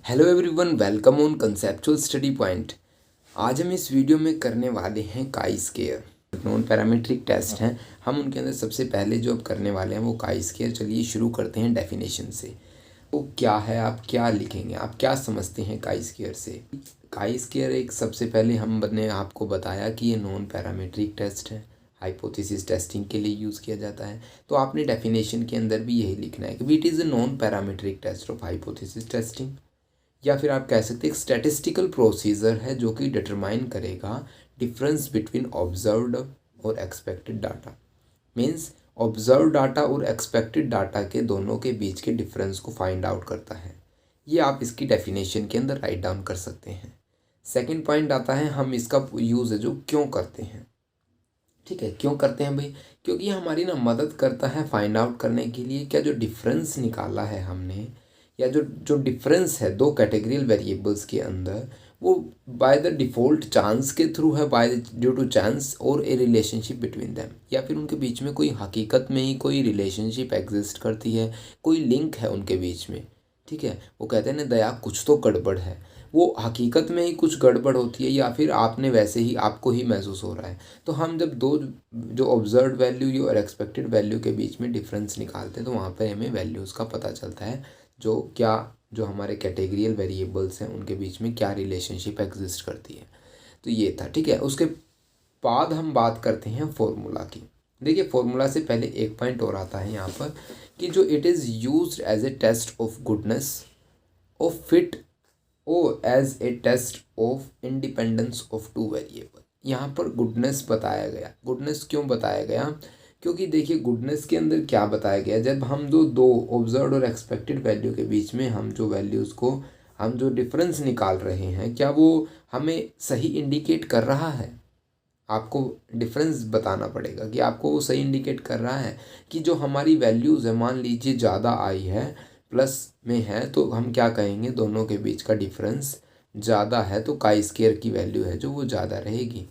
Hello everyone, welcome on conceptual study point. आज हम इस वीडियो में करने वाले हैं chi square. Non parametric test हैं, हम उनके अंदर सबसे पहले जो अब करने वाले हैं वो काई स्क्वायर। चलिए शुरू करते हैं डेफिनेशन से। तो क्या है, आप क्या लिखेंगे, आप क्या समझते हैं काई स्क्वायर से? काई स्क्वायर एक सबसे पहले हमने आपको बताया कि ये नॉन पैरामीट्रिक टेस्ट है, हाइपोथेसिस टेस्टिंग के लिए यूज़ किया जाता है। तो आपने डेफिनेशन के अंदर भी यही लिखना है कि it is a non parametric test of hypothesis testing, या फिर आप कह सकते हैं एक स्टैटिस्टिकल प्रोसीजर है जो कि डिटरमाइन करेगा डिफरेंस बिटवीन ऑब्जर्व्ड और expected data. Means observe data और एक्सपेक्टेड डाटा के दोनों के बीच के डिफरेंस को फाइंड आउट करता है। ये आप इसकी डेफिनेशन के अंदर राइट डाउन कर सकते हैं। सेकंड पॉइंट आता है, हम इसका यूज़ है जो क्यों करते हैं। ठीक है, क्यों करते हैं भाई? क्योंकि ये हमारी ना मदद करता है फाइंड आउट करने के लिए क्या जो डिफरेंस निकाला है हमने, या जो जो डिफरेंस है दो कैटेगरियल वेरिएबल्स के अंदर, वो बाय द डिफ़ॉल्ट चांस के थ्रू है, बाय ड्यू टू चांस और ए रिलेशनशिप बिटवीन देम, या फिर उनके बीच में कोई हकीकत में ही कोई रिलेशनशिप एग्जिस्ट करती है, कोई लिंक है उनके बीच में। ठीक है, वो कहते हैं ना दया कुछ तो गड़बड़ है, वो हकीकत में ही कुछ गड़बड़ होती है या फिर आपने वैसे ही आपको ही महसूस हो रहा है। तो हम जब दो जो ऑब्जर्व वैल्यू और एक्सपेक्टेड वैल्यू के बीच में डिफरेंस निकालते हैं तो वहाँ पर हमें वैल्यूज़ का पता चलता है, जो क्या जो हमारे कैटेगरियल वेरिएबल्स हैं उनके बीच में क्या रिलेशनशिप एग्जिस्ट करती है। तो ये था। ठीक है, उसके बाद हम बात करते हैं फॉर्मूला की। देखिए, फॉर्मूला से पहले एक पॉइंट और आता है यहाँ पर कि जो it is used as a test of goodness of fit और as a test of independence of two variable. यहाँ पर गुडनेस बताया गया। गुडनेस क्यों बताया गया? क्योंकि देखिए, गुडनेस के अंदर क्या बताया गया, जब हम दो ऑब्जर्व्ड और एक्सपेक्टेड वैल्यू के बीच में हम जो वैल्यूज़ को हम जो डिफरेंस निकाल रहे हैं, क्या वो हमें सही इंडिकेट कर रहा है? आपको डिफरेंस बताना पड़ेगा कि आपको वो सही इंडिकेट कर रहा है कि जो हमारी वैल्यूज़ है, मान लीजिए ज़्यादा आई है, प्लस में है, तो हम क्या कहेंगे, दोनों के बीच का डिफरेंस ज़्यादा है तो काई स्क्वायर की वैल्यू है जो वो ज़्यादा रहेगी।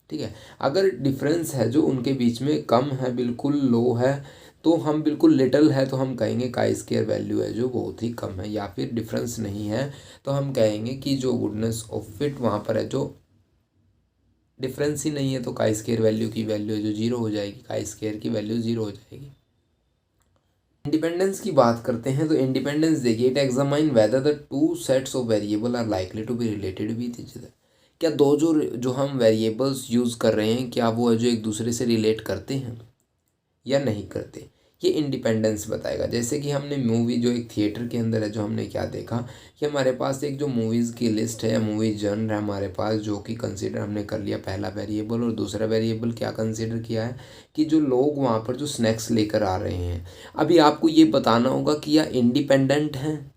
ठीक है, अगर डिफरेंस है जो उनके बीच में कम है, बिल्कुल लो है, तो हम बिल्कुल लिटल है तो हम कहेंगे काई स्क्वायर वैल्यू है जो बहुत ही कम है। या फिर डिफरेंस नहीं है तो हम कहेंगे कि जो गुडनेस ऑफ फिट वहाँ पर है, जो डिफरेंस ही नहीं है तो काई स्क्वायर वैल्यू की वैल्यू जो जीरो हो जाएगी, काई स्क्वायर की वैल्यू जीरो हो जाएगी। इंडिपेंडेंस की बात करते हैं तो इंडिपेंडेंस देखिए, it examine whether the two sets of variable are likely to be related with each other. क्या दो जो जो हम वेरिएबल्स यूज़ कर रहे हैं, क्या वो है जो एक दूसरे से रिलेट करते हैं या नहीं करते, ये इंडिपेंडेंस बताएगा। जैसे कि हमने मूवी जो एक थिएटर के अंदर है, जो हमने क्या देखा कि हमारे पास एक जो मूवीज़ की लिस्ट है या मूवी जॉनर है हमारे पास, जो कि कंसीडर हमने कर लिया पहला वेरिएबल, और दूसरा वेरिएबल क्या कंसीडर किया है कि जो लोग वहाँ पर जो स्नैक्स लेकर आ रहे हैं। अभी आपको ये बताना होगा कि यह इंडिपेंडेंट हैं,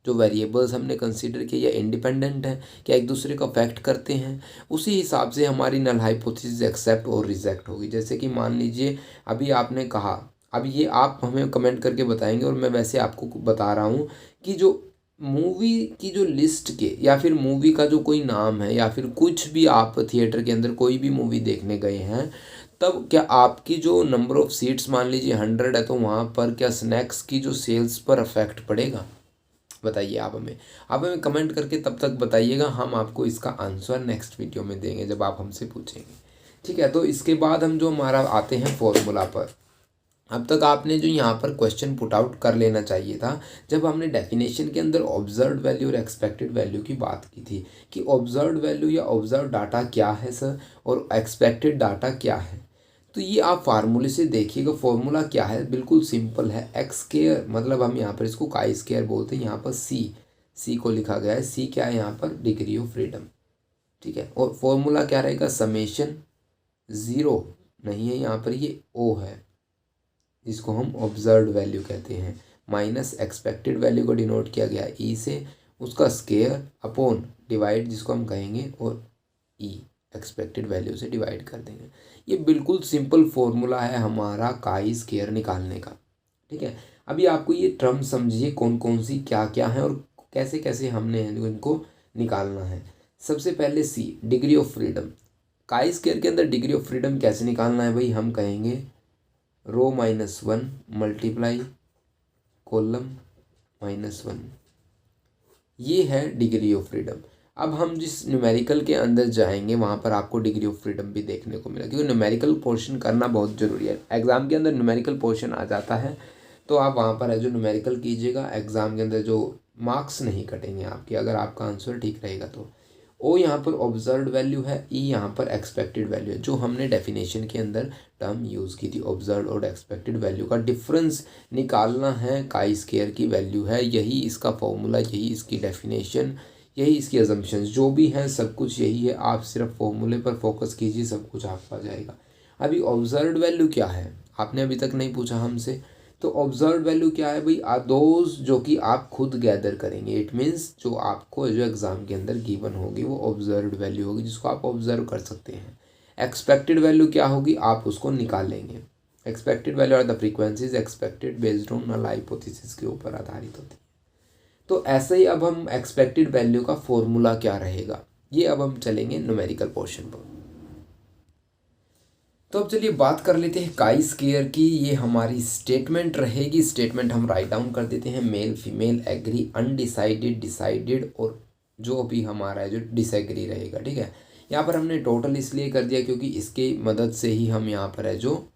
जो वेरिएबल्स हमने कंसीडर किए या इंडिपेंडेंट हैं, क्या एक दूसरे को अफेक्ट करते हैं। उसी हिसाब से हमारी नल हाइपोथेसिस एक्सेप्ट और रिजेक्ट होगी। जैसे कि मान लीजिए अभी आपने कहा, अब ये आप हमें कमेंट करके बताएंगे और मैं वैसे आपको बता रहा हूँ कि जो मूवी की जो लिस्ट के या फिर मूवी का जो कोई नाम है, या फिर कुछ भी आप थिएटर के अंदर कोई भी मूवी देखने गए हैं, तब क्या आपकी जो नंबर ऑफ़ सीट्स मान लीजिए 100 है, तो वहाँ पर क्या स्नैक्स की जो सेल्स पर अफेक्ट पड़ेगा? बताइए आप हमें कमेंट करके तब तक बताइएगा, हम आपको इसका आंसर नेक्स्ट वीडियो में देंगे जब आप हमसे पूछेंगे। ठीक है, तो इसके बाद हम जो हमारा आते हैं फॉर्मूला पर। अब तक आपने जो यहाँ पर क्वेश्चन पुट आउट कर लेना चाहिए था, जब हमने डेफिनेशन के अंदर ऑब्जर्व्ड वैल्यू और एक्सपेक्टेड वैल्यू की बात की थी कि ऑब्जर्व्ड वैल्यू या ऑब्जर्व डाटा क्या है सर, और एक्सपेक्टेड डाटा क्या है। तो ये आप फार्मूले से देखिएगा, फॉर्मूला क्या है, बिल्कुल सिंपल है। एक्स स्क्वायर, मतलब हम यहाँ पर इसको काई स्क्वायर बोलते हैं, यहाँ पर सी को लिखा गया है। सी क्या है यहाँ पर? Degree of freedom. ठीक है, और फॉर्मूला क्या रहेगा? समेशन, ज़ीरो नहीं है यहाँ पर, ये ओ है जिसको हम ऑब्जर्व्ड वैल्यू कहते हैं, माइनस एक्सपेक्टेड वैल्यू को डिनोट किया गया ई से, उसका स्क्वायर अपॉन डिवाइड जिसको हम कहेंगे, और ई एक्सपेक्टेड वैल्यू से डिवाइड कर देंगे। ये बिल्कुल सिंपल फॉर्मूला है हमारा काई स्क्वायर निकालने का। ठीक है, अभी आपको ये टर्म समझिए कौन कौन सी क्या क्या है और कैसे कैसे हमने इनको निकालना है। सबसे पहले see, degree of freedom. Chi square के अंदर डिग्री ऑफ फ्रीडम कैसे निकालना है भाई? हम कहेंगे रो -1 मल्टीप्लाई कॉलम -1, ये है डिग्री ऑफ फ्रीडम। अब हम जिस न्यूमेरिकल के अंदर जाएंगे वहाँ पर आपको डिग्री ऑफ फ्रीडम भी देखने को मिलेगा, क्योंकि न्यूमेरिकल पोर्शन करना बहुत ज़रूरी है। एग्ज़ाम के अंदर न्यूमेरिकल पोर्शन आ जाता है तो आप वहाँ पर है जो न्यूमेरिकल कीजिएगा, एग्ज़ाम के अंदर जो मार्क्स नहीं कटेंगे आपके, अगर आपका आंसर ठीक रहेगा तो। ओ यहाँ पर ऑब्जर्व्ड वैल्यू है, ई यहाँ पर एक्सपेक्टेड वैल्यू है, जो हमने डेफिनेशन के अंदर टर्म यूज़ की थी। ऑब्जर्व्ड और एक्सपेक्टेड वैल्यू का डिफरेंस निकालना है, काई स्क्वायर की वैल्यू है, यही इसका फॉर्मूला, यही इसकी डेफिनेशन, यही इसकी अजम्पशंस जो भी हैं, सब कुछ यही है। आप सिर्फ फॉर्मूले पर फोकस कीजिए, सब कुछ आपको आ जाएगा। अभी ऑब्जर्व्ड वैल्यू क्या है, आपने अभी तक नहीं पूछा हमसे। तो ऑब्जर्व्ड वैल्यू क्या है भाई, आर दोज जो कि आप खुद गैदर करेंगे। इट मीन्स जो आपको जो एग्ज़ाम के अंदर गिवन होगी वो ऑब्जर्व्ड वैल्यू होगी, जिसको आप ऑब्जर्व कर सकते हैं। एक्सपेक्टेड वैल्यू क्या होगी, आप उसको निकालेंगे। Expected value are the frequencies expected based on null hypothesis के ऊपर आधारित होती है। तो ऐसे ही अब हम एक्सपेक्टेड वैल्यू का फॉर्मूला क्या रहेगा, ये अब हम चलेंगे न्यूमेरिकल पोर्शन पर। तो अब चलिए बात कर लेते हैं काई स्क्वायर की। ये हमारी स्टेटमेंट रहेगी। स्टेटमेंट हम राइट डाउन कर देते हैं, male female agree undecided decided और जो भी हमारा है जो डिसएग्री रहेगा। ठीक है, यहाँ पर हमने टोटल इसलिए कर दिया क्योंकि इसके मदद से ही हम यहाँ पर है जो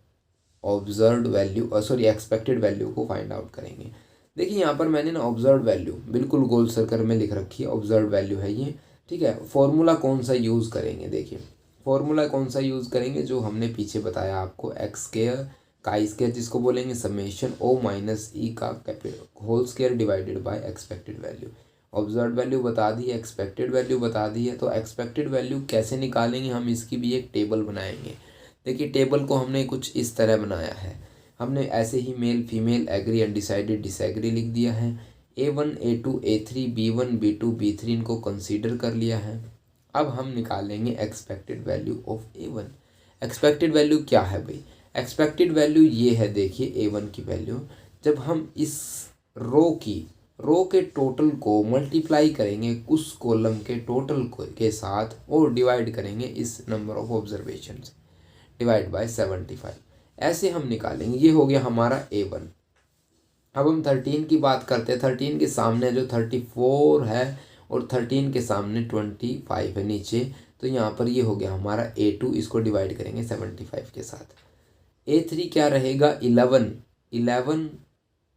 observed value sorry expected value को फाइंड आउट करेंगे। देखिए यहाँ पर मैंने ना ऑब्जर्व्ड वैल्यू बिल्कुल गोल सर्कल में लिख रखी है, ऑब्जर्व्ड वैल्यू है ये। ठीक है, फॉर्मूला कौन सा यूज़ करेंगे, देखिए फॉर्मूला कौन सा यूज़ करेंगे, जो हमने पीछे बताया आपको, एक्स स्क्वायर काई स्क्वायर जिसको बोलेंगे समेशन ओ माइनस ई का whole square divided by expected value. Observed value बता दी है, एक्सपेक्टेड वैल्यू बता दी है, तो एक्सपेक्टेड वैल्यू कैसे निकालेंगे, हम इसकी भी एक टेबल बनाएंगे। देखिए टेबल को हमने कुछ इस तरह बनाया है, हमने ऐसे ही male female agree undecided disagree लिख दिया है। A1 A2 A3 B1 B2 B3 इनको कंसीडर कर लिया है। अब हम निकालेंगे expected value of A1। Expected value क्या है भाई, एक्सपेक्टेड वैल्यू ये है, देखिए A1 की वैल्यू जब हम इस रो के टोटल को मल्टीप्लाई करेंगे उस कॉलम के टोटल के साथ और डिवाइड करेंगे इस नंबर ऑफ ऑब्जर्वेशन से, डिवाइड बाय 75, ऐसे हम निकालेंगे। ये हो गया हमारा A1। अब हम 13 की बात करते हैं। 13 के सामने जो 34 है और 13 के सामने 25 है नीचे, तो यहाँ पर ये हो गया हमारा A2, इसको डिवाइड करेंगे 75 के साथ। A3 क्या रहेगा, 11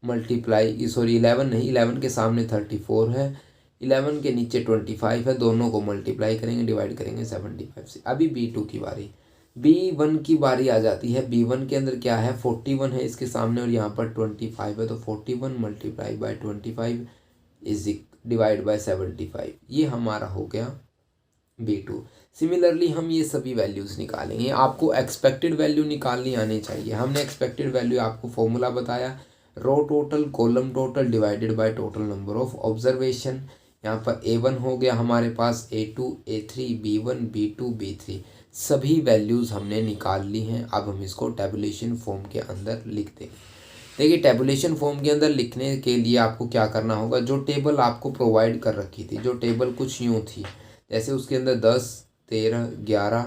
मल्टीप्लाई सॉरी 11 नहीं, 11 के सामने 34 है, 11 के नीचे 25 है, दोनों को मल्टीप्लाई करेंगे, डिवाइड करेंगे 75 से। अभी B2 की बारी, B1 की बारी आ जाती है। B1 के अंदर क्या है, 41 है इसके सामने और यहाँ पर 25 है, तो 41 multiply by 25 is divide by 75, ये हमारा हो गया B2। सिमिलरली हम ये सभी वैल्यूज़ निकालेंगे। आपको एक्सपेक्टेड वैल्यू निकालनी आनी चाहिए। हमने एक्सपेक्टेड वैल्यू आपको फॉर्मूला बताया, row total column total divided by total number of observation. यहाँ पर A1 हो गया हमारे पास, A2 A3 B1 B2 B3 सभी वैल्यूज़ हमने निकाल ली हैं। अब हम इसको टेबुलेशन फॉर्म के अंदर लिख देंगे। देखिए टेबुलेशन फॉर्म के अंदर लिखने के लिए आपको क्या करना होगा, जो टेबल आपको प्रोवाइड कर रखी थी, जो टेबल कुछ यूँ थी, जैसे उसके अंदर 10 13 11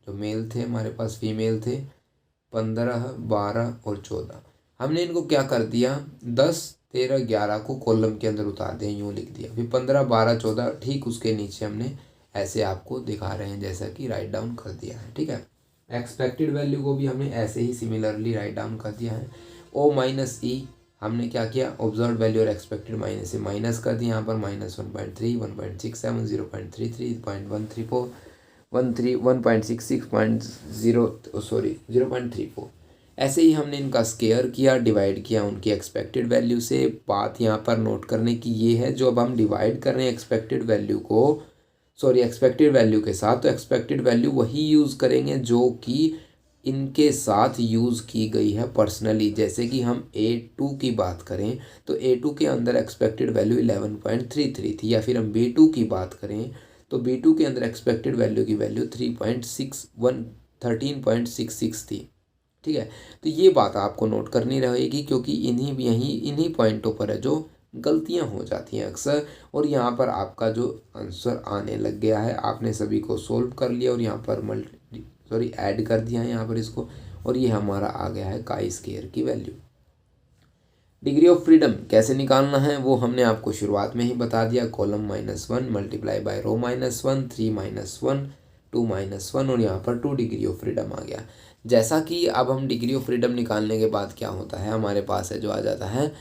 जो मेल थे हमारे पास, फीमेल थे 15 12 और 14, हमने इनको क्या कर दिया 10 13 11 को कॉलम के अंदर उतार दिया, यूँ लिख दिया। फिर 15 12 14 ठीक उसके नीचे हमने ऐसे आपको दिखा रहे हैं जैसा कि राइट डाउन कर दिया है। ठीक है, एक्सपेक्टेड वैल्यू को भी हमने ऐसे ही सिमिलरली राइट डाउन कर दिया है। O माइनस ई हमने क्या किया, ऑब्जर्व वैल्यू और एक्सपेक्टेड माइनस से माइनस कर दिया, यहाँ पर -1.3 1.67 0.33 0.134 1.66 सॉरी 0.34, ऐसे ही हमने इनका स्केयर किया, डिवाइड किया उनकी एक्सपेक्टेड वैल्यू से। बात यहाँ पर नोट करने की ये है, जो अब हम डिवाइड कर रहे हैं एक्सपेक्टेड वैल्यू को सॉरी एक्सपेक्टेड वैल्यू के साथ, तो एक्सपेक्टेड वैल्यू वही यूज़ करेंगे जो कि इनके साथ यूज़ की गई है पर्सनली। जैसे कि हम A2 की बात करें तो A2 के अंदर एक्सपेक्टेड वैल्यू 11.33 थी, या फिर हम B2 की बात करें तो B2 के अंदर एक्सपेक्टेड वैल्यू की वैल्यू 13.66 थी। ठीक है, तो ये बात आपको नोट करनी रहेगी, क्योंकि इन्हीं पॉइंटों पर है जो गलतियां हो जाती हैं अक्सर। और यहाँ पर आपका जो आंसर आने लग गया है, आपने सभी को सोल्व कर लिया और यहाँ पर ऐड कर दिया है यहाँ पर इसको, और ये हमारा आ गया है काई स्क्वायर की वैल्यू। डिग्री ऑफ फ्रीडम कैसे निकालना है वो हमने आपको शुरुआत में ही बता दिया, कॉलम -1 मल्टीप्लाई बाय रो -1, 3 -1 2 -1 और यहाँ पर 2 डिग्री ऑफ फ्रीडम आ गया। जैसा कि अब हम डिग्री ऑफ फ्रीडम निकालने के बाद क्या होता है, हमारे पास है जो आ जाता है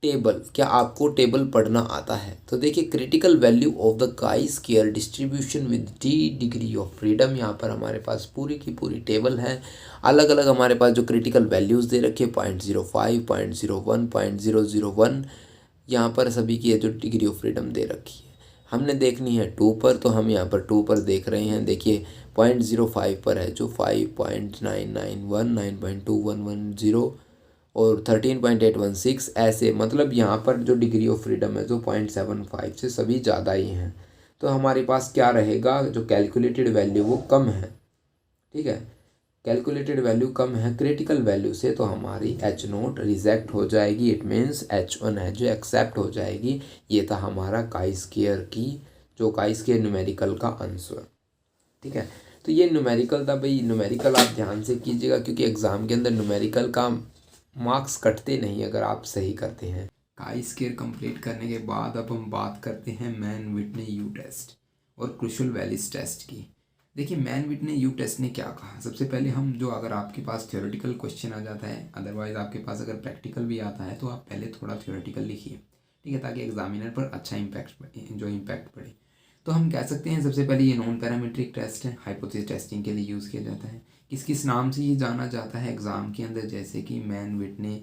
टेबल। क्या आपको टेबल पढ़ना आता है? तो देखिए, critical value of the chi square distribution with D degree of freedom, यहाँ पर हमारे पास पूरी की पूरी टेबल है। अलग अलग हमारे पास जो क्रिटिकल वैल्यूज़ दे रखे 0.05, 0.01, 0.001, यहाँ पर सभी की है जो डिग्री ऑफ फ्रीडम दे रखी है। हमने देखनी है 2 पर, तो हम यहाँ पर 2 पर देख रहे हैं। देखिए 0.05 पर है जो 5.991, 9.2110 और 13.816, ऐसे मतलब यहाँ पर जो डिग्री ऑफ फ्रीडम है जो 0.75 से सभी ज़्यादा ही हैं। तो हमारे पास क्या रहेगा, जो कैलकुलेटेड वैल्यू वो कम है। ठीक है, कैलकुलेटेड वैल्यू कम है क्रिटिकल वैल्यू से, तो हमारी H0 रिजेक्ट हो जाएगी। इट मीन्स H1 है जो एक्सेप्ट हो जाएगी। ये था हमारा काई स्क्वायर की जो काई स्क्वायर न्यूमेरिकल का आंसर। ठीक है, तो ये न्यूमेरिकल था भाई। न्यूमेरिकल आप ध्यान से कीजिएगा क्योंकि एग्ज़ाम के अंदर न्यूमेरिकल का मार्क्स कटते नहीं अगर आप सही करते हैं। काई स्क्वायर कंप्लीट करने के बाद अब हम बात करते हैं मैन विटने यू टेस्ट और क्रुशियल वैलिस टेस्ट की। देखिए, मैन विटने यू टेस्ट ने क्या कहा। सबसे पहले हम जो, अगर आपके पास थ्योरेटिकल क्वेश्चन आ जाता है, अदरवाइज आपके पास अगर प्रैक्टिकल भी आता है, तो आप पहले थोड़ा थ्योरेटिकल लिखिए। ठीक है, ताकि एग्जामिनर पर अच्छा इम्पैक्ट पड़े। तो हम कह सकते हैं सबसे पहले ये नॉन पैरामीट्रिक टेस्ट है, हाइपोथेसिस टेस्टिंग के लिए यूज़ किया जाता है। किस किस नाम से ये जाना जाता है एग्ज़ाम के अंदर, जैसे कि मैन विटने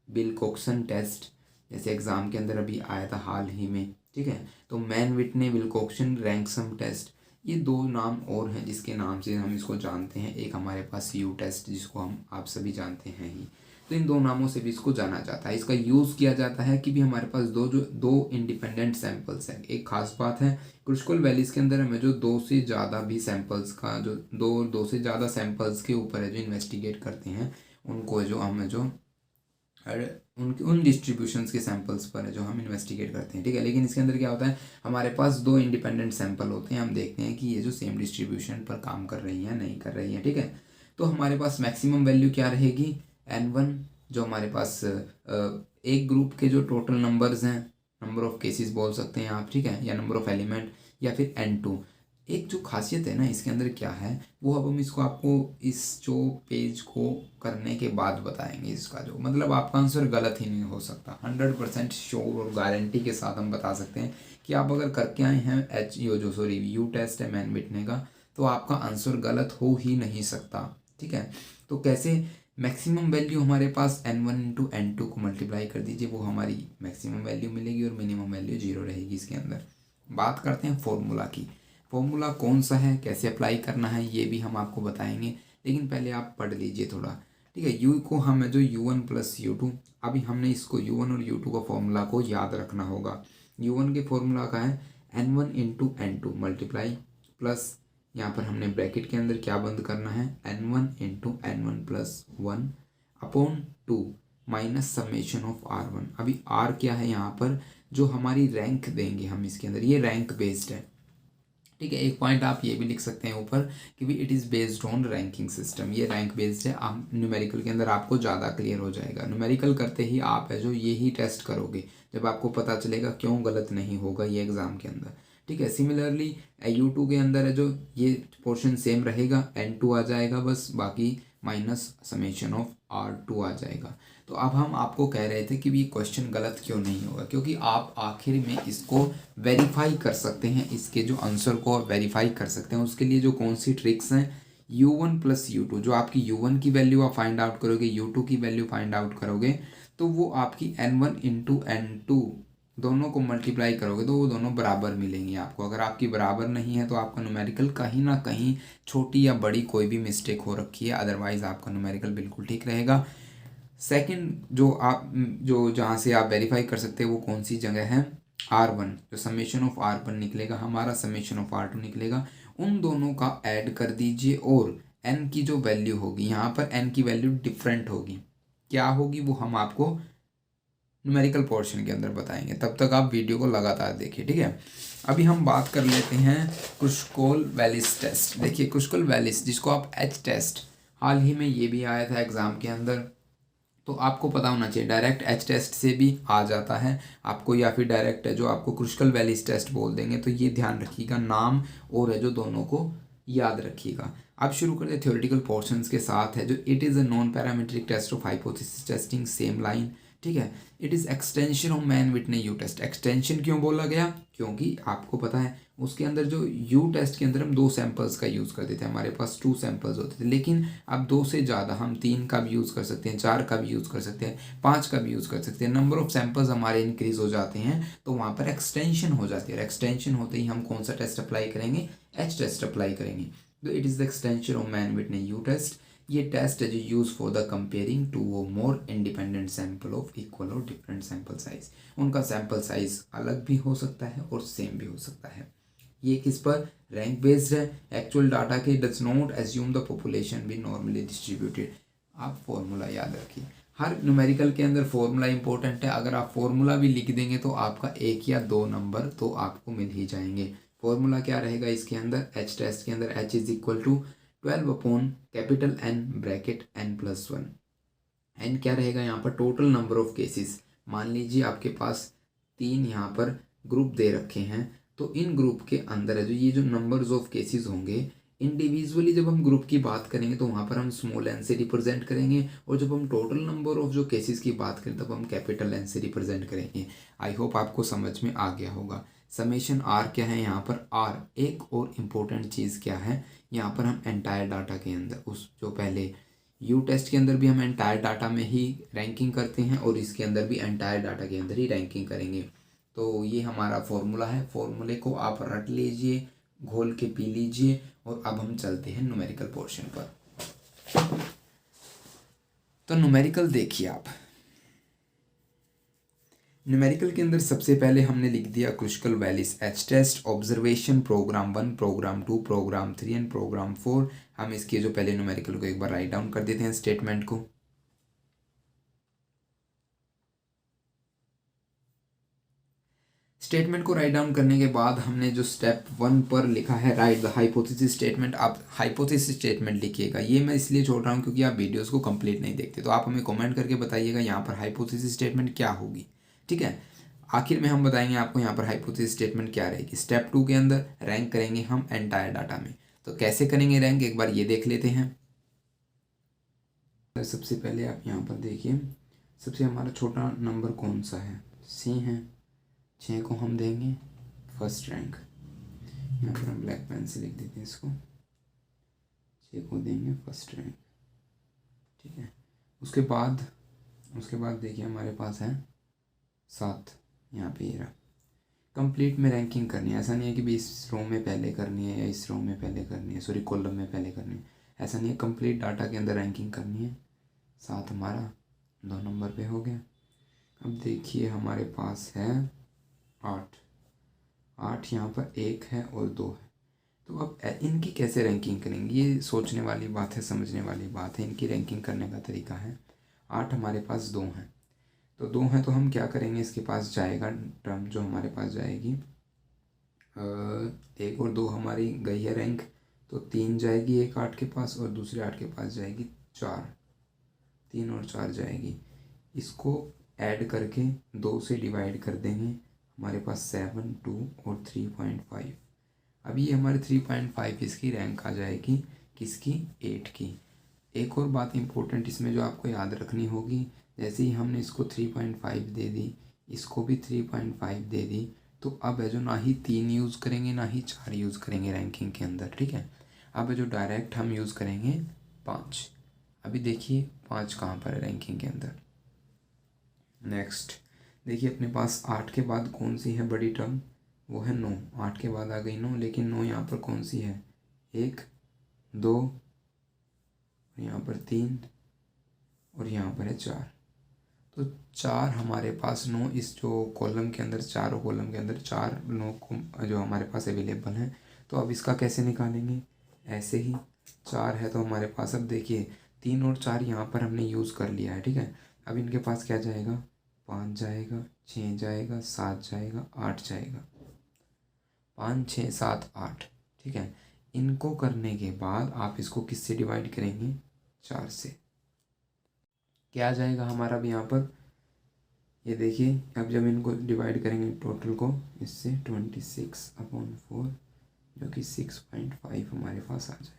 विल्कोक्सन टेस्ट, जैसे एग्ज़ाम के अंदर अभी आया था हाल ही में। ठीक है, तो मैन विटने विल्कोक्सन रैंकसम टेस्ट, ये 2 नाम और हैं जिसके नाम से हम इसको जानते हैं। एक हमारे पास यू टेस्ट जिसको आप सभी जानते हैं ही। तो इन 2 नामों से भी इसको जाना जाता है। इसका यूज़ किया जाता है कि भी हमारे पास दो इंडिपेंडेंट सैंपल्स हैं। एक खास बात है, क्रुशियल वैलीज के अंदर हमें जो 2 से ज़्यादा भी सैंपल्स का जो दो से ज़्यादा सैंपल्स के ऊपर है जो इन्वेस्टिगेट करते हैं, उनको जो हमें जो उन डिस्ट्रीब्यूशंस के सैंपल्स पर है जो हम इन्वेस्टिगेट करते हैं। ठीक है, लेकिन इसके अंदर क्या होता है, हमारे पास 2 इंडिपेंडेंट सैंपल होते हैं। हम देखते हैं कि ये जो सेम डिस्ट्रीब्यूशन पर काम कर रही हैं नहीं कर रही हैं। ठीक है, तो हमारे पास मैक्सिमम वैल्यू क्या रहेगी, N1, जो हमारे पास एक ग्रुप के जो टोटल नंबर्स हैं, नंबर ऑफ केसेस बोल सकते हैं आप। ठीक है, या नंबर ऑफ एलिमेंट, या फिर N2। एक जो खासियत है ना इसके अंदर क्या है, वो अब हम इसको आपको इस जो पेज को करने के बाद बताएंगे। इसका जो मतलब आपका आंसर गलत ही नहीं हो सकता। 100% श्योर और गारंटी के साथ हम बता सकते हैं कि आप अगर करके आए हैं यू टेस्ट है मैन विटने का, तो आपका आंसर गलत हो ही नहीं सकता। ठीक है, तो कैसे, मैक्सिमम वैल्यू हमारे पास N1 इंटू N2 को मल्टीप्लाई कर दीजिए, वो हमारी मैक्सिमम वैल्यू मिलेगी और मिनिमम वैल्यू 0 रहेगी इसके अंदर। बात करते हैं फॉर्मूला की। फॉर्मूला कौन सा है, कैसे अप्लाई करना है, ये भी हम आपको बताएंगे, लेकिन पहले आप पढ़ लीजिए थोड़ा। ठीक है, यू को हमें जो U1 प्लस U2, अभी हमने इसको U1 और U2 का फॉर्मूला को याद रखना होगा। U1 के फॉर्मूला का है N1 into N2 multiply plus, यहाँ पर हमने ब्रैकेट के अंदर क्या बंद करना है, N1 into N1 plus 1 upon 2 minus summation of R1। अभी R क्या है यहाँ पर, जो हमारी रैंक देंगे हम इसके अंदर, ये रैंक बेस्ड है। ठीक है, एक पॉइंट आप ये भी लिख सकते हैं ऊपर कि भी it is based on ranking system, ये रैंक बेस्ड है। आप न्यूमेरिकल के अंदर आपको ज़्यादा क्लियर हो जाएगा। न्यूमेरिकल करते ही आप है जो यही टेस्ट करोगे, जब आपको पता चलेगा क्यों गलत नहीं होगा ये एग्ज़ाम के अंदर। ठीक है, सिमिलरली U2 के अंदर है जो ये पोर्शन सेम रहेगा, N2 आ जाएगा बस, बाकी माइनस समेशन ऑफ R2 आ जाएगा। तो अब हम आपको कह रहे थे कि ये क्वेश्चन गलत क्यों नहीं होगा, क्योंकि आप आखिर में इसको वेरीफाई कर सकते हैं, इसके जो आंसर को वेरीफाई कर सकते हैं। उसके लिए जो कौन सी ट्रिक्स हैं, U1 प्लस U2, जो आपकी U1 की वैल्यू आप फाइंड आउट करोगे, U2 की वैल्यू फाइंड आउट करोगे, तो वो आपकी N1 इंटू N2 दोनों को मल्टीप्लाई करोगे तो वो दोनों बराबर मिलेंगी आपको। अगर आपकी बराबर नहीं है तो आपका न्यूमेरिकल कहीं ना कहीं छोटी या बड़ी कोई भी मिस्टेक हो रखी है, अदरवाइज आपका न्यूमेरिकल बिल्कुल ठीक रहेगा। सेकंड जो जहाँ से आप वेरीफाई कर सकते हैं वो कौन सी जगह है, R1, जो समेशन ऑफ R1 निकलेगा हमारा, समेशन ऑफ R2 निकलेगा, उन दोनों का ऐड कर दीजिए और N की जो वैल्यू होगी, यहाँ पर N की वैल्यू डिफरेंट होगी, क्या होगी वो हम आपको न्यूमेरिकल पोर्शन के अंदर बताएंगे। तब तक आप वीडियो को लगातार देखिए। ठीक है, अभी हम बात कर लेते हैं क्रुशियल वैलिस टेस्ट। देखिए, क्रुशियल वैलिस जिसको आप H टेस्ट, हाल ही में ये भी आया था एग्ज़ाम के अंदर, तो आपको पता होना चाहिए डायरेक्ट एच टेस्ट से भी आ जाता है आपको, या फिर डायरेक्ट है जो आपको क्रुशिकल वैल्यूज टेस्ट बोल देंगे। तो ये ध्यान रखिएगा, नाम और है जो दोनों को याद रखिएगा। अब शुरू करते हैं थ्योरेटिकल पोर्शंस के साथ है जो it is a non parametric test of hypothesis testing same line. ठीक है, it is extension of Mann Whitney U test. Extension क्यों बोला गया? क्योंकि आपको पता है उसके अंदर जो यू टेस्ट के अंदर हम 2 सैंपल्स का यूज़ करते थे, हमारे पास 2 सैंपल्स होते थे, लेकिन अब 2 से ज़्यादा हम 3 का भी यूज़ कर सकते हैं, 4 का भी यूज़ कर सकते हैं, 5 का भी यूज़ कर सकते हैं। नंबर ऑफ सैंपल्स हमारे इंक्रीज हो जाते हैं तो वहाँ पर एक्सटेंशन हो जाती है, और एक्सटेंशन होते ही हम कौन सा टेस्ट अप्लाई करेंगे? एच टेस्ट अप्लाई करेंगे। तो it is the extension of Mann Whitney U test. ये टेस्ट है जो use for the comparing two or more independent sample of equal और डिफरेंट सैंपल साइज। उनका सैंपल साइज अलग भी हो सकता है और सेम भी हो सकता है। ये किस पर? रैंक बेस्ड है। एक्चुअल डाटा के does not assume the population be normally distributed. आप फॉर्मूला याद रखिए, हर न्यूमेरिकल के अंदर फॉर्मूला इंपॉर्टेंट है। अगर आप फॉर्मूला भी लिख देंगे तो आपका 1 या 2 नंबर तो आपको मिल ही जाएंगे। फॉर्मूला क्या रहेगा इसके अंदर? एच टेस्ट के अंदर H is equal to 12 upon capital N bracket n+1। N क्या रहेगा यहाँ पर? Total number of cases. मान लीजिए आपके पास 3 यहाँ पर ग्रुप दे रखे हैं, तो इन ग्रुप के अंदर है जो ये जो नंबर्स ऑफ केसेस होंगे इंडिविजुअली जब हम ग्रुप की बात करेंगे तो वहाँ पर हम स्मॉल एन से रिप्रेजेंट करेंगे, और जब हम टोटल नंबर ऑफ जो केसेस की बात करें तब हम कैपिटल एन से रिप्रेजेंट करेंगे। आई होप आपको समझ में आ गया होगा। समेशन आर क्या है यहाँ पर? आर एक और इम्पोर्टेंट चीज़ क्या है यहाँ पर? हम एंटायर डाटा के अंदर उस जो पहले यू टेस्ट के अंदर भी हम एंटायर डाटा में ही रैंकिंग करते हैं और इसके अंदर भी एंटायर डाटा के अंदर ही रैंकिंग करेंगे। तो ये हमारा फॉर्मूला है, फॉर्मूले को आप रट लीजिए, घोल के पी लीजिए, और अब हम चलते हैं न्यूमेरिकल पोर्शन पर। तो न्यूमेरिकल देखिए आप, न्यूमेरिकल के अंदर सबसे पहले हमने लिख दिया critical values H test observation program 1, program 2, program 3 and program 4। हम इसके जो पहले न्यूमेरिकल को एक बार राइट डाउन कर देते हैं स्टेटमेंट को। स्टेटमेंट को राइट डाउन करने के बाद हमने जो स्टेप 1 पर लिखा है राइट द हाइपोथेसिस स्टेटमेंट, आप हाइपोथेसिस स्टेटमेंट लिखिएगा। ये मैं इसलिए छोड़ रहा हूँ क्योंकि आप वीडियोस को कंप्लीट नहीं देखते, तो आप हमें कमेंट करके बताइएगा यहाँ पर हाइपोथेसिस स्टेटमेंट क्या होगी। ठीक है, आखिर में हम बताएंगे आपको यहाँ पर हाइपोथेसिस स्टेटमेंट क्या रहेगी। स्टेप 2 के अंदर रैंक करेंगे हम एंटायर डाटा में। तो कैसे करेंगे रैंक, एक बार ये देख लेते हैं। सबसे पहले आप यहाँ पर देखिए, सबसे हमारा छोटा नंबर कौन सा है? सी है। 6 को हम देंगे फर्स्ट रैंक। यहाँ पर हम ब्लैक पेन से लिख देते हैं इसको। 6 को देंगे फर्स्ट रैंक। ठीक है, उसके बाद देखिए हमारे पास है 7। यहाँ पे ये रहा। कंप्लीट में रैंकिंग करनी है, ऐसा नहीं है कि भी इस रो में पहले करनी है या इस रो में पहले करनी है, सॉरी कॉलम में पहले करनी है, ऐसा नहीं है। कंप्लीट डाटा के अंदर रैंकिंग करनी है। 7 हमारा 2 नंबर पे हो गया। अब देखिए हमारे पास है 8 यहाँ पर 1 है और 2 है। तो अब इनकी कैसे रैंकिंग करेंगे, ये सोचने वाली बात है, समझने वाली बात है। इनकी रैंकिंग करने का तरीका है, 8 हमारे पास 2 हैं, तो 2 हैं तो हम क्या करेंगे, इसके पास जाएगा टर्म जो हमारे पास जाएगी 1 और 2 हमारी गई है रैंक, तो 3 जाएगी एक 8 के पास और दूसरे 8 के पास जाएगी 4। 3 और 4 जाएगी, इसको ऐड करके 2 से डिवाइड कर देंगे, हमारे पास 7, 2 और 3.5। अब ये हमारे 3.5 इसकी रैंक आ जाएगी किसकी? 8 की। एक और बात इंपॉर्टेंट इसमें जो आपको याद रखनी होगी, जैसे ही हमने इसको 3.5 दे दी, इसको भी 3.5 दे दी, तो अब है जो ना ही 3 यूज़ करेंगे ना ही 4 यूज़ करेंगे रैंकिंग के अंदर। ठीक है, अब है जो डायरेक्ट हम यूज़ करेंगे 5। अभी देखिए 5 कहाँ पर है रैंकिंग के अंदर। नेक्स्ट देखिए अपने पास 8 के बाद कौन सी है बड़ी टर्म, वो है 9। 8 के बाद आ गई 9, लेकिन 9 यहाँ पर कौन सी है? 1, 2, यहाँ पर 3 और यहाँ पर है 4। तो 4 हमारे पास 9 इस जो कॉलम के अंदर, चारों कॉलम के अंदर 4 9 को जो हमारे पास अवेलेबल हैं। तो अब इसका कैसे निकालेंगे? ऐसे ही 4 है तो हमारे पास, अब देखिए 3 और 4 यहाँ पर हमने यूज़ कर लिया है। ठीक है, अब इनके पास क्या जाएगा? 5 जाएगा, 6 जाएगा, 7 जाएगा, 8 जाएगा। 5, 6, 7, 8। ठीक है, इनको करने के बाद आप इसको किससे डिवाइड करेंगे? 4 से। क्या आ जाएगा हमारा अब यहाँ पर, ये देखिए अब जब इनको डिवाइड करेंगे टोटल को इससे 26/4 जो कि 6.5 हमारे पास आ जाएगा।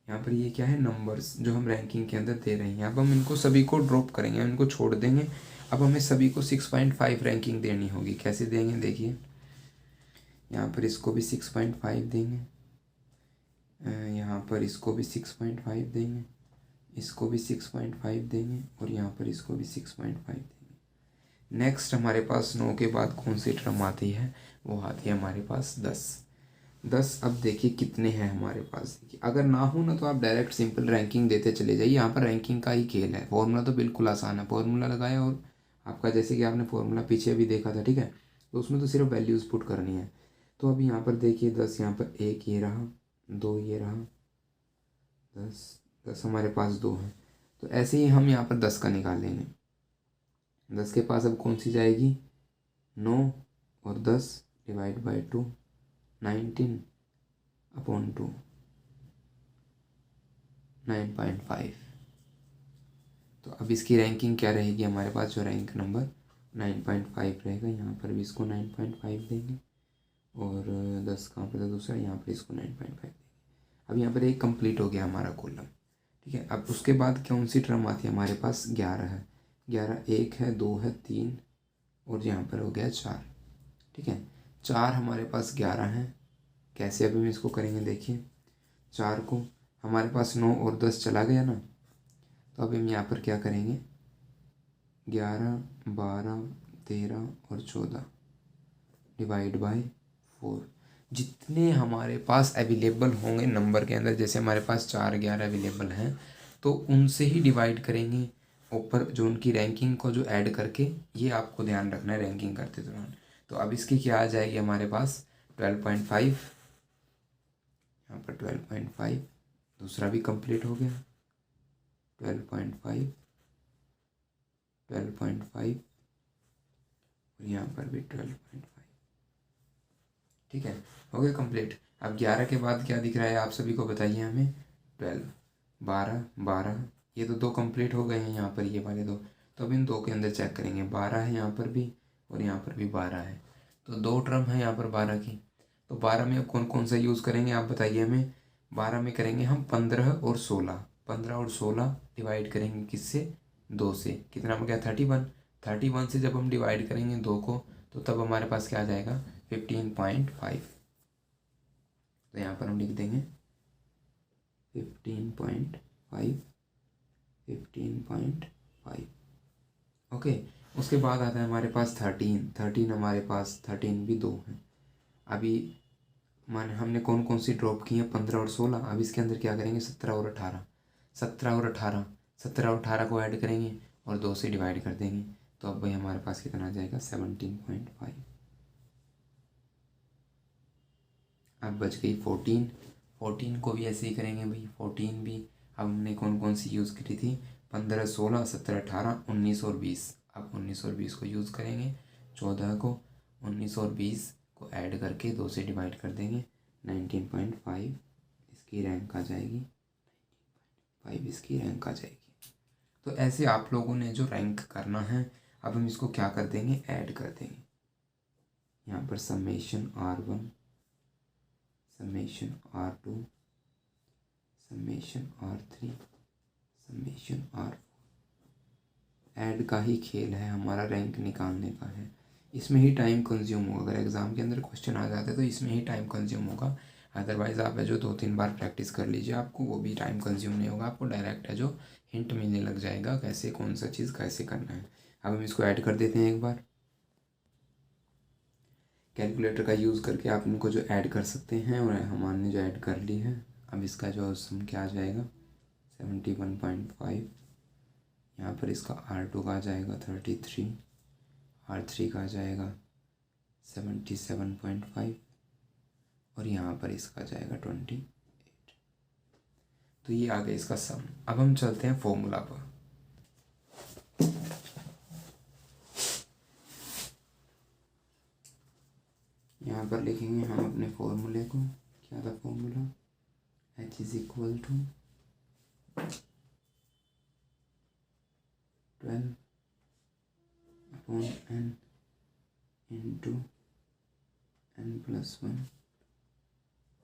यहाँ पर ये क्या है, नंबर्स जो हम रैंकिंग के अंदर दे रहे हैं। अब हम इनको सभी को ड्रॉप करेंगे, हम इनको छोड़ देंगे। अब हमें सभी को 6.5 रैंकिंग देनी होगी। कैसे देंगे देखिए, यहाँ पर इसको भी 6.5 देंगे, यहाँ पर इसको भी 6.5 देंगे, इसको भी 6.5 देंगे और यहाँ पर इसको भी 6.5 देंगे। नेक्स्ट हमारे पास 9 के बाद कौन सी टर्म आती है, वो आती है हमारे पास 10। अब देखिए कितने हैं हमारे पास। देखिए अगर ना हो ना तो आप डायरेक्ट सिंपल रैंकिंग देते चले जाइए। यहाँ पर रैंकिंग का ही खेल है, फॉर्मूला तो बिल्कुल आसान है। फॉर्मूला लगाया और आपका जैसे कि आपने फॉर्मूला पीछे भी देखा था, ठीक है, तो उसमें तो सिर्फ वैल्यूज़ पुट करनी है। तो अब यहाँ पर देखिए 10, यहाँ पर 1 ये रहा, 2 ये रहा, 10 हमारे पास 2 है। तो ऐसे ही हम यहाँ पर 10 का निकाल लेंगे। 10 के पास अब कौन सी जाएगी, 9 और 10 डिवाइड बाई 2, 19/2, 9.5। तो अब इसकी रैंकिंग क्या रहेगी हमारे पास, जो रैंक नंबर 9.5 रहेगा। यहाँ पर भी इसको 9.5 देंगे और 10 कहाँ पर था दूसरा, यहाँ पर इसको 9.5 देंगे। अब यहाँ पर एक कंप्लीट हो गया हमारा कॉलम, ठीक है। अब उसके बाद कौन सी टर्म आती है हमारे पास, 11 है। 11 1 है, 2 है, 3 और यहाँ पर हो गया 4, ठीक है। 4 हमारे पास 11 हैं। कैसे अभी हम इसको करेंगे देखिए, 4 को हमारे पास 9 और 10 चला गया ना, तो अब हम यहाँ पर क्या करेंगे, 11, 12, 13 और 14 डिवाइड बाय 4। जितने हमारे पास अवेलेबल होंगे नंबर के अंदर, जैसे हमारे पास 4, 11 अवेलेबल हैं, तो उनसे ही डिवाइड करेंगे ऊपर जो उनकी रैंकिंग को जो ऐड करके। ये आपको ध्यान रखना है रैंकिंग करते दौरान। तो अब इसकी क्या आ जाएगी हमारे पास, 12.5, यहाँ पर 12.5, दूसरा भी कंप्लीट हो गया, 12.5, 12.5 और यहाँ पर भी 12.5, ठीक है, हो गया कंप्लीट। अब 11 के बाद क्या दिख रहा है आप सभी को बताइए हमें, 12, 12, 12, ये तो 2 कंप्लीट हो गए हैं यहाँ पर, ये वाले 2। तो अब इन 2 के अंदर चेक करेंगे, 12 है यहाँ पर भी और यहाँ पर भी 12 है, तो 2 टर्म है यहाँ पर 12 की। तो 12 में अब कौन कौन सा यूज़ करेंगे आप बताइए हमें। 12 में करेंगे हम 15 और 16, 15 और 16 डिवाइड करेंगे किससे, 2 से, कितना हो गया 31। 31 से जब हम डिवाइड करेंगे 2 को, तो तब हमारे पास क्या आ जाएगा, 15.5। तो यहाँ पर हम लिख देंगे 15.5, 15.5, ओके। उसके बाद आता है हमारे पास 13 हमारे पास 13 भी 2 हैं। अभी मान हमने कौन कौन सी ड्रॉप की हैं, 15 और 16। अब इसके अंदर क्या करेंगे, 17 और 18, 17 और 18, 17 और 18 को ऐड करेंगे और 2 से डिवाइड कर देंगे। तो अब भाई हमारे पास कितना आ जाएगा, 17.5। अब बच गई 14 को भी ऐसे ही करेंगे भाई, 14 भी अब हमने कौन कौन सी यूज़ करी थी, 15, 16, 17, 18, 19 और 20। अब 19 और 20 को यूज़ करेंगे, 14 को 19 और 20 को ऐड करके 2 से डिवाइड कर देंगे, 19.5 इसकी रैंक आ जाएगी, 5 इसकी रैंक आ जाएगी। तो ऐसे आप लोगों ने जो रैंक करना है, अब हम इसको क्या कर देंगे, ऐड कर देंगे। यहाँ पर summation R1, summation R2, summation R3, summation R4। Add का ही खेल है हमारा, रैंक निकालने का है। इसमें ही टाइम कंज्यूम होगा, अगर एग्ज़ाम के अंदर क्वेश्चन आ जाते तो इसमें ही टाइम कंज्यूम होगा। अदरवाइज़ आप है जो 2-3 बार प्रैक्टिस कर लीजिए, आपको वो भी टाइम कंज्यूम नहीं होगा, आपको डायरेक्ट है जो हिंट मिलने लग जाएगा कैसे कौन सा चीज़ कैसे करना है। अब हम इसको ऐड कर देते हैं एक बार। कैलकुलेटर का यूज़ करके आप इनको जो ऐड कर सकते हैं, और हमने जो ऐड कर ली है। अब इसका जो सम क्या आ जाएगा, 71.5। यहाँ पर इसका R2 का आ जाएगा 33, R3 का आ जाएगा 77.5 और यहाँ पर इसका जाएगा 28। तो ये आ गया इसका सम। अब हम चलते हैं फॉर्मूला पर। यहाँ पर लिखेंगे हम अपने फॉर्मूले को, क्या था formula, H = 12/n into n+1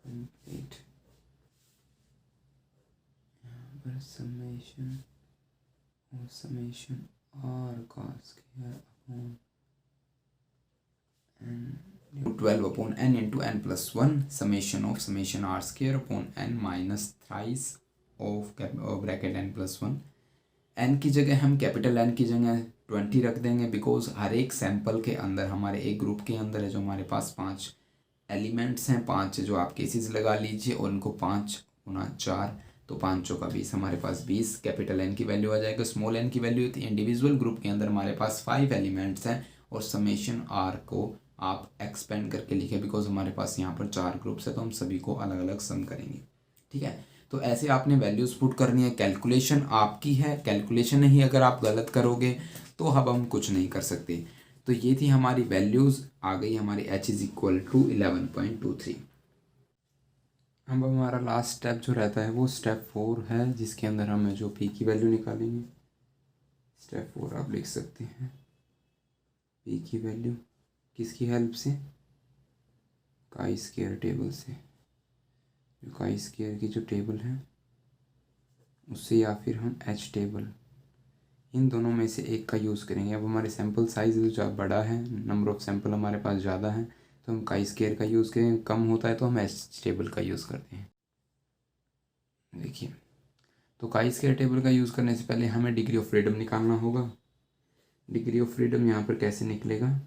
complete यहाँ पर समेशन r का square upon n 12/n into n+1 summation r square upon n minus thrice of bracket n+1। n की जगह हम कैपिटल n की जगह 20 रख देंगे, बिकॉज हर एक सैंपल के अंदर हमारे एक ग्रुप के अंदर है जो हमारे पास 5 एलिमेंट्स हैं, 5 जो आप केसेस लगा लीजिए और उनको 5 गुना 4 तो 5 चौका 20, हमारे पास 20 कैपिटल n की वैल्यू आ जाएगा। स्मॉल n की वैल्यू थी इंडिविजुअल ग्रुप के अंदर हमारे पास 5 एलिमेंट्स हैं और समेशन r को आप एक्सपेंड करके लिखे, बिकॉज हमारे पास यहाँ पर 4 ग्रुप्स है तो हम सभी को अलग अलग सम करेंगे। ठीक है, तो ऐसे आपने वैल्यूज़ पुट करनी है। कैलकुलेशन आपकी है, कैलकुलेशन ही अगर आप गलत करोगे तो अब हम कुछ नहीं कर सकते। तो ये थी हमारी वैल्यूज़, आ गई हमारी h इज़ इक्वल टू 11.23। अब हमारा लास्ट स्टेप जो रहता है वो स्टेप 4 है, जिसके अंदर हमें जो p की वैल्यू निकालेंगे। स्टेप 4 आप लिख सकते हैं p की वैल्यू किसकी हेल्प से, काई स्क्वायर टेबल से, जो काई स्क्वायर की जो टेबल है उससे, या फिर हम h टेबल, इन दोनों में से एक का यूज़ करेंगे। अब हमारे सैम्पल साइज़ जो बड़ा है, नंबर ऑफ़ सैंपल हमारे पास ज़्यादा है तो हम काई स्क्वायर का यूज़ करेंगे, कम होता है तो हम h टेबल का यूज़ करते हैं। देखिए, तो काई स्क्वायर टेबल का यूज़ करने से पहले हमें डिग्री ऑफ फ्रीडम निकालना होगा। डिग्री ऑफ फ्रीडम यहाँ पर कैसे निकलेगा,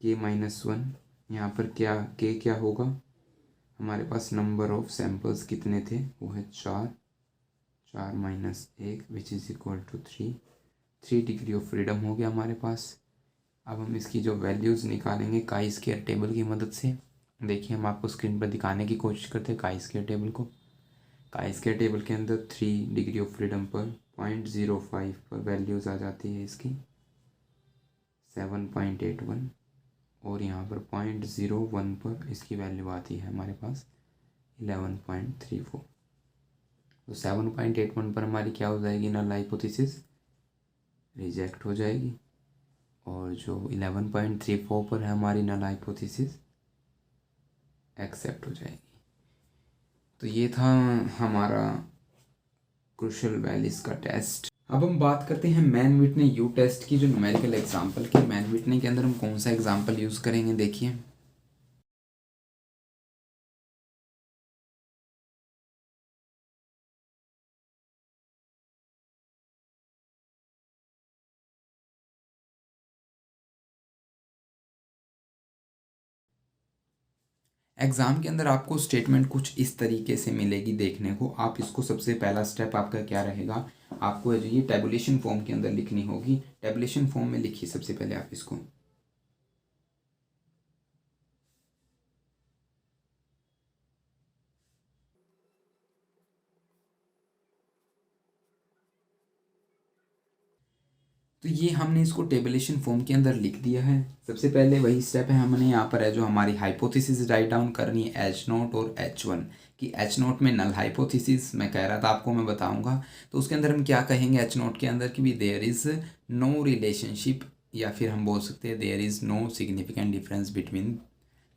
k-1, यहाँ पर क्या होगा, हमारे पास नंबर ऑफ सैंपल्स कितने थे वो है 4 minus 1 which is equal to 3 degree of freedom हो गया हमारे पास। अब हम इसकी जो वैल्यूज़ निकालेंगे काई स्क्वायर टेबल की मदद से। देखिए, हम आपको स्क्रीन पर दिखाने की कोशिश करते हैं काई स्क्वायर टेबल को। काई स्क्वायर टेबल के अंदर 3 डिग्री ऑफ फ्रीडम पर 0.05 पर वैल्यूज़ आ जाती है इसकी 7.81 और यहाँ पर 0.01 पर इसकी वैल्यू आती है हमारे पास 11.34। तो 7.81 पर हमारी क्या हो जाएगी, नल हाइपोथेसिस रिजेक्ट हो जाएगी, और जो 11.34 पर है हमारी नल हाइपोथेसिस एक्सेप्ट हो जाएगी। तो ये था हमारा क्रूशियल वैल्यूज का टेस्ट। अब हम बात करते हैं मैन विटने यू टेस्ट की, जो न्यूमेरिकल एग्जाम्पल की। मैन विटने के अंदर हम कौन सा एग्जाम्पल यूज़ करेंगे, देखिए। एग्ज़ाम के अंदर आपको स्टेटमेंट कुछ इस तरीके से मिलेगी देखने को। आप इसको, सबसे पहला स्टेप आपका क्या रहेगा, आपको जो ये टेबुलेशन फॉर्म के अंदर लिखनी होगी। टेबुलेशन फॉर्म में लिखिए सबसे पहले आप इसको। तो ये हमने इसको टेबुलेशन फॉर्म के अंदर लिख दिया है। सबसे पहले वही स्टेप है, हमने यहाँ पर है जो हमारी हाइपोथेसिस राइट डाउन करनी है H0 और H1 कि H0 में नल हाइपोथेसिस मैं कह रहा था आपको, मैं बताऊंगा। तो उसके अंदर हम क्या कहेंगे H0 के अंदर कि भी देयर इज़ नो रिलेशनशिप, या फिर हम बोल सकते हैं there is no significant difference between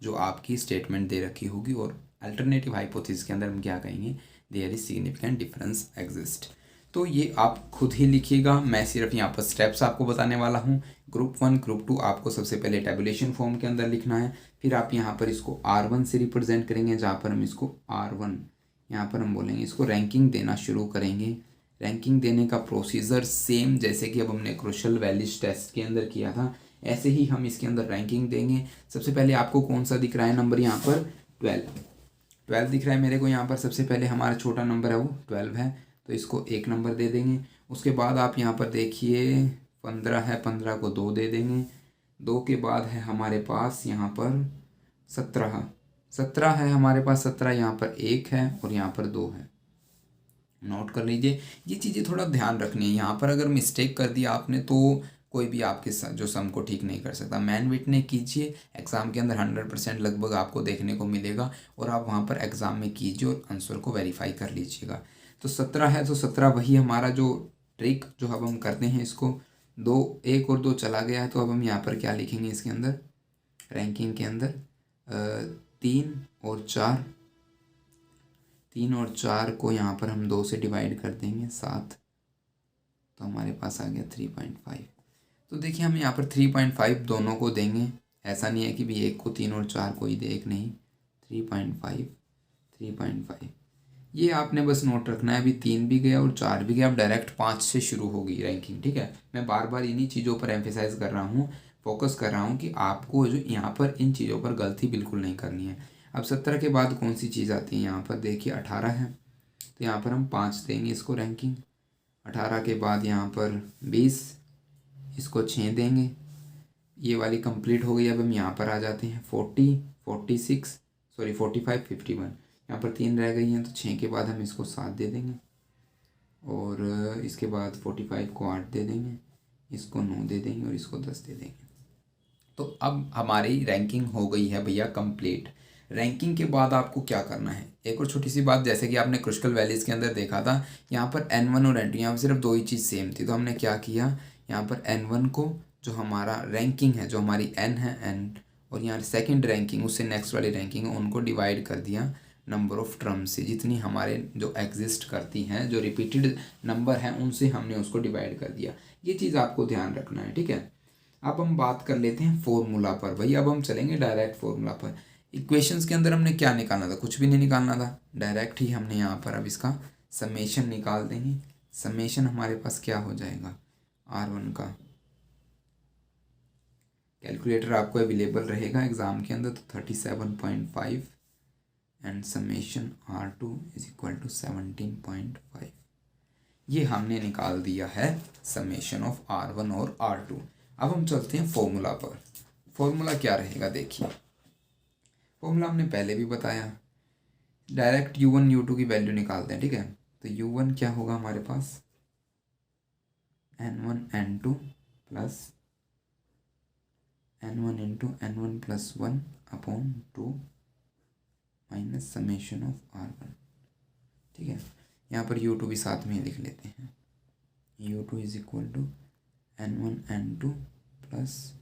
जो आपकी स्टेटमेंट दे रखी होगी, और अल्टरनेटिव हाइपोथेसिस के अंदर हम क्या कहेंगे, there is significant difference exist. तो ये आप खुद ही लिखिएगा, मैं सिर्फ यहाँ पर स्टेप्स आपको बताने वाला हूँ। ग्रुप 1 ग्रुप 2 आपको सबसे पहले टेबुलेशन फॉर्म के अंदर लिखना है, फिर आप यहाँ पर इसको R1 से रिप्रेजेंट करेंगे, जहाँ पर हम इसको R1 यहाँ पर हम बोलेंगे, इसको रैंकिंग देना शुरू करेंगे। रैंकिंग देने का प्रोसीजर सेम जैसे कि अब हमने क्रूशियल वैल्यूज टेस्ट के अंदर किया था, ऐसे ही हम इसके अंदर रैंकिंग देंगे। सबसे पहले आपको कौन सा दिख रहा है नंबर, यहाँ पर 12 दिख रहा है मेरे को यहाँ पर। सबसे पहले हमारा छोटा नंबर है वो 12 है, तो इसको 1 नंबर दे देंगे। उसके बाद आप यहाँ पर देखिए 15 है, 15 को 2 दे देंगे। 2 के बाद है हमारे पास यहाँ पर 17 है हमारे पास, 17 यहाँ पर 1 है और यहाँ पर 2 है। नोट कर लीजिए, ये चीज़ें थोड़ा ध्यान रखनी है। यहाँ पर अगर मिस्टेक कर दिया आपने तो कोई भी आपके जो सम को ठीक नहीं कर सकता। मैन विटने कीजिए, एग्ज़ाम के अंदर 100% लगभग आपको देखने को मिलेगा, और आप वहाँ पर एग्ज़ाम में कीजिए और आंसर को वेरीफाई कर लीजिएगा। तो 17 है, तो 17 वही हमारा जो ट्रिक जो अब हम करते हैं इसको, 1 और 2 चला गया है तो अब हम यहाँ पर क्या लिखेंगे इसके अंदर, रैंकिंग के अंदर 3 और 4 को यहाँ पर हम 2 से डिवाइड कर देंगे 7, तो हमारे पास आ गया 3.5। तो देखिए हम यहाँ पर 3.5 दोनों को देंगे, ऐसा नहीं है कि भी एक को 3 और 4 को ही दे, एक नहीं, 3.5 ये आपने बस नोट रखना है। अभी 3 भी गया और 4 भी गया, अब डायरेक्ट 5 से शुरू होगी रैंकिंग, ठीक है। मैं बार बार इन्हीं चीज़ों पर एम्फेसाइज कर रहा हूँ, फोकस कर रहा हूँ कि आपको जो यहाँ पर इन चीज़ों पर गलती बिल्कुल नहीं करनी है। अब 17 के बाद कौन सी चीज़ आती है, यहाँ पर देखिए 18 है, तो यहाँ पर हम 5 देंगे इसको रैंकिंग। 18 के बाद यहाँ पर 20, इसको 6 देंगे, ये वाली कंप्लीट हो गई। अब हम यहाँ पर आ जाते हैं 45, 51, यहाँ पर 3 रह गई हैं, तो 6 के बाद हम इसको 7 दे देंगे, और इसके बाद 45 को 8 दे देंगे, इसको 9 दे देंगे और इसको 10 दे देंगे। तो अब हमारी रैंकिंग हो गई है भैया कंप्लीट। रैंकिंग के बाद आपको क्या करना है, एक और छोटी सी बात, जैसे कि आपने क्रिस्टल वैलीज़ के अंदर देखा था, यहाँ पर N1 और N2 यहाँ पर सिर्फ 2 ही चीज़ सेम थी, तो हमने क्या किया, यहाँ पर N1 को जो हमारा रैंकिंग है, जो हमारी N है, N, और यहाँ सेकंड रैंकिंग उससे नेक्स्ट वाली रैंकिंग है, उनको डिवाइड कर दिया नंबर ऑफ़ टर्म्स से, जितनी हमारे जो एग्जिस्ट करती हैं, जो रिपीटेड नंबर हैं, उनसे हमने उसको डिवाइड कर दिया। ये चीज़ आपको ध्यान रखना है, ठीक है। अब हम बात कर लेते हैं फॉर्मूला पर। भाई अब हम चलेंगे डायरेक्ट फॉर्मूला पर। इक्वेशंस के अंदर हमने क्या निकालना था, कुछ भी नहीं निकालना था, डायरेक्ट ही हमने यहाँ पर अब इसका समेशन निकाल देंगे। समेशन हमारे पास क्या हो जाएगा, R1 का कैलकुलेटर आपको अवेलेबल रहेगा एग्ज़ाम के अंदर, तो 37.5 and summation R2 is equal to 17.5। ये हमने निकाल दिया है समेशन ऑफ R1 और R2। अब हम चलते हैं फॉर्मूला पर। फॉर्मूला क्या रहेगा, देखिए फॉर्मूला हमने पहले भी बताया, डायरेक्ट U1 U2 की वैल्यू निकालते हैं, ठीक है। तो U1 क्या होगा हमारे पास, N1 N2 plus N1 into N1 plus 1 upon 2 minus summation of R1, ठीक है। यहाँ पर U2 भी साथ में लिख लेते हैं, U2 is equal to N1 N2 plus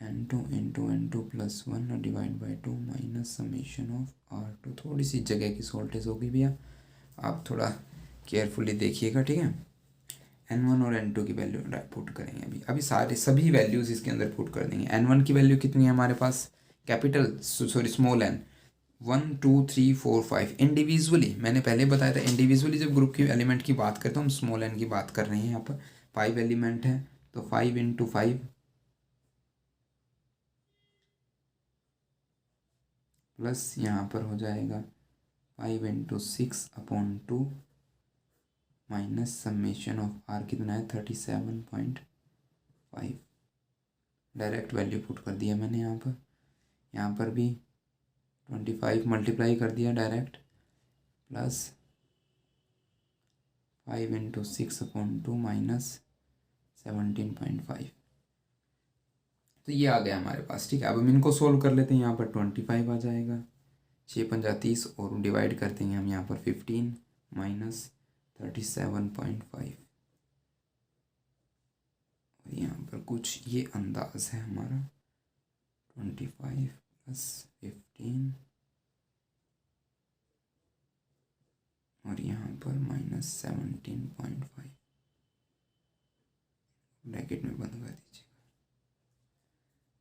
N2 into N2 plus 1 divide by 2 minus summation of R2। थोड़ी सी जगह की शॉर्टेज होगी भैया, आप थोड़ा केयरफुली देखिएगा, ठीक है। N1 और N2 की वैल्यू पुट करेंगे, अभी सभी वैल्यूज़ इसके अंदर पुट कर देंगे। N1 की वैल्यू कितनी है हमारे पास, कैपिटल स्मॉल n, 1 2 3 4 5 इंडिविजुअली, मैंने पहले बताया था इंडिविजुअली जब ग्रुप की एलिमेंट की बात करते हैं हम स्मॉल n की बात कर रहे हैं। यहाँ पर 5 एलिमेंट है, तो 5 इंटू 5 प्लस यहाँ पर हो जाएगा 5 into 6 upon 2 minus summation of R कितना है 37.5। डायरेक्ट वैल्यू पुट कर दिया मैंने यहाँ पर भी 25 मल्टीप्लाई कर दिया direct, plus 5 into 6 upon 2 minus 17.5। तो ये आ गया हमारे पास, ठीक है। अब हम इनको सोल्व कर लेते हैं, यहाँ पर 25 आ जाएगा, 6 पंजा 30 और डिवाइड करते हैं हम यहाँ पर 15 माइनस 37.5, और यहाँ पर कुछ ये अंदाज है हमारा 25 प्लस 15 और यहाँ पर माइनस 17.5, ब्रैकेट में बंद कर दीजिएगा,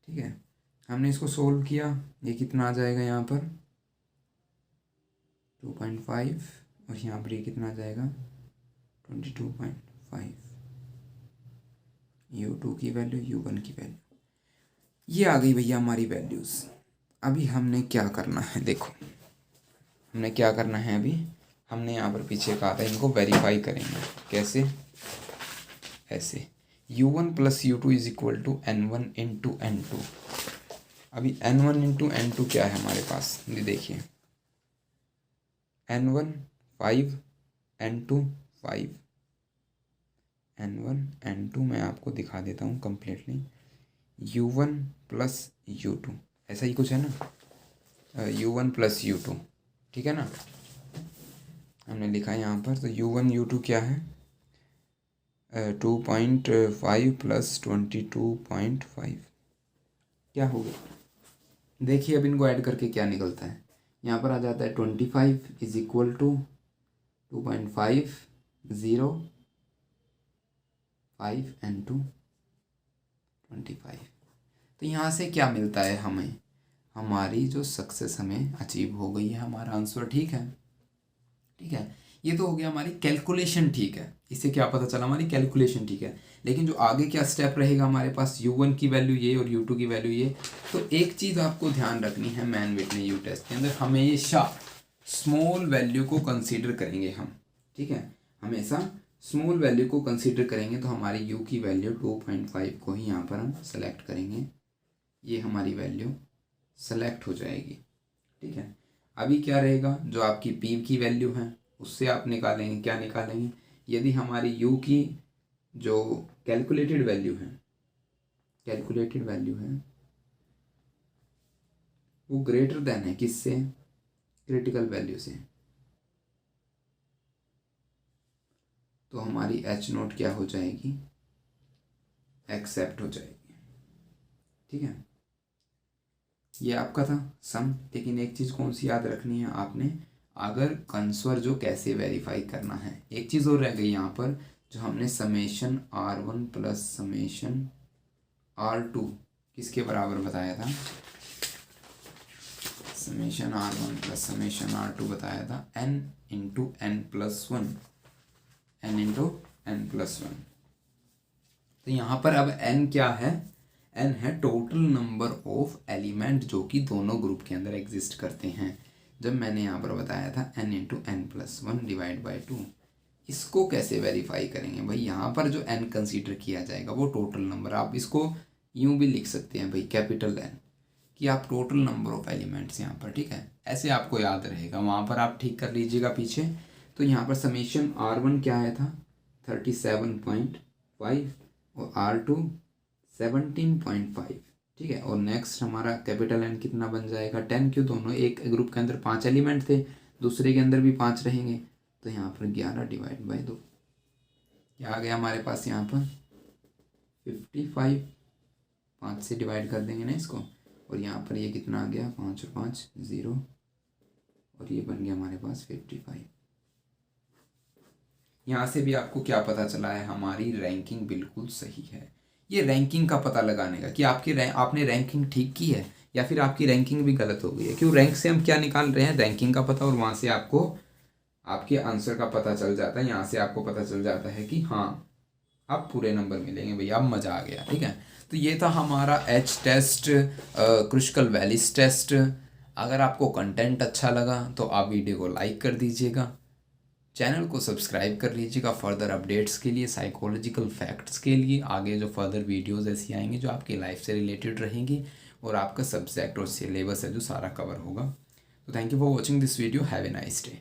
ठीक है। हमने इसको सोल्व किया, ये कितना आ जाएगा यहाँ पर 2.5 और यहाँ पर ये कितना आ जाएगा 22.5। U2 की वैल्यू, U1 की वैल्यू, ये आ गई भैया हमारी वैल्यूज़। अभी हमने क्या करना है, देखो हमने क्या करना है, अभी हमने यहाँ पर पीछे कहा था इनको वेरीफाई करेंगे, कैसे, ऐसे U1 plus U2 is equal to N1 into N2। अभी N1 इंटू N2 क्या है हमारे पास, ये देखिए N1 5 N2 5, N1 N2 मैं आपको दिखा देता हूँ कम्प्लीटली, U1 प्लस U2 ऐसा ही कुछ है ना, U1 प्लस U2, ठीक है ना। हमने लिखा है यहाँ पर, तो U1 U2 क्या है 2.5 प्लस 22.5 क्या हो गया। देखिए अब इनको ऐड करके क्या निकलता है, यहाँ पर आ जाता है 25 इज इक्वल टू 2.5 0 5 एंड 2 25। तो यहाँ से क्या मिलता है हमें, हमारी जो सक्सेस हमें अचीव हो गई है, हमारा आंसर ठीक है। ठीक है, ये तो हो गया हमारी कैलकुलेशन ठीक है, इससे क्या पता चला हमारी कैलकुलेशन ठीक है। लेकिन जो आगे क्या स्टेप रहेगा हमारे पास, U1 की वैल्यू ये और U2 की वैल्यू ये। तो एक चीज़ आपको ध्यान रखनी है, मैन विटने यू टेस्ट के अंदर हमेशा स्मॉल वैल्यू को कंसीडर करेंगे हम। ठीक है, हमेशा स्मॉल वैल्यू को कंसीडर करेंगे। तो हमारी U की वैल्यू 2.5 को ही यहाँ पर हम सेलेक्ट करेंगे, ये हमारी वैल्यू सेलेक्ट हो जाएगी। ठीक है, अभी क्या रहेगा, जो आपकी P की वैल्यू है उससे आप निकालेंगे, क्या निकालेंगे, यदि हमारी U की जो कैलकुलेटेड वैल्यू है वो ग्रेटर देन है किससे, क्रिटिकल वैल्यू से, तो हमारी H0 क्या हो जाएगी, एक्सेप्ट हो जाएगी। ठीक है, ये आपका था सम। लेकिन एक चीज़ कौन सी याद रखनी है आपने, अगर कंसोर जो कैसे वेरीफाई करना है, एक चीज़ और रह गई यहाँ पर, जो हमने summation R1 plus summation R2 किसके बराबर बताया था, summation R1 plus summation R2 बताया था n into n plus 1, n into n plus 1। तो यहाँ पर अब n क्या है, n है टोटल नंबर ऑफ एलिमेंट जो कि दोनों ग्रुप के अंदर एग्जिस्ट करते हैं। जब मैंने यहाँ पर बताया था n into n plus 1 divide by 2, इसको कैसे वेरीफाई करेंगे भाई, यहाँ पर जो n कंसीडर किया जाएगा वो टोटल नंबर, आप इसको यूँ भी लिख सकते हैं भाई कैपिटल N, कि आप टोटल नंबर ऑफ एलिमेंट्स यहाँ पर। ठीक है, ऐसे आपको याद रहेगा, वहाँ पर आप ठीक कर लीजिएगा पीछे। तो यहाँ पर समेशन R1 क्या आया था 37.5 और R2 17.5। ठीक है, और नेक्स्ट हमारा कैपिटल N कितना बन जाएगा 10, क्यों, दोनों एक ग्रुप के अंदर 5 एलिमेंट थे, दूसरे के अंदर भी 5 रहेंगे, तो यहाँ पर 11 डिवाइड बाई 2 क्या आ गया हमारे पास, यहाँ पर 55, 5 से डिवाइड कर देंगे ना इसको, और यहाँ पर ये कितना आ गया 5 और 5 0, और ये बन गया हमारे पास 55। यहाँ से भी आपको क्या पता चला है, हमारी रैंकिंग बिल्कुल सही है। ये रैंकिंग का पता लगाने का कि आपने रैंकिंग ठीक की है या फिर आपकी रैंकिंग भी गलत हो गई है। क्यों, रैंक से हम क्या निकाल रहे हैं, रैंकिंग का पता, और वहाँ से आपको आपके आंसर का पता चल जाता है। यहाँ से आपको पता चल जाता है कि हाँ अब पूरे नंबर मिलेंगे भैया, अब मज़ा आ गया। ठीक है, तो ये था हमारा H टेस्ट, क्रुशिकल वैल्यूज टेस्ट। अगर आपको कंटेंट अच्छा लगा तो आप वीडियो को लाइक कर दीजिएगा, चैनल को सब्सक्राइब कर लीजिएगा फर्दर अपडेट्स के लिए, साइकोलॉजिकल फैक्ट्स के लिए। आगे जो फर्दर वीडियोस ऐसी आएंगी जो आपकी लाइफ से रिलेटेड रहेंगी और आपका सब्जेक्ट और सिलेबस है जो सारा कवर होगा। तो thank you for watching this video, have a nice day.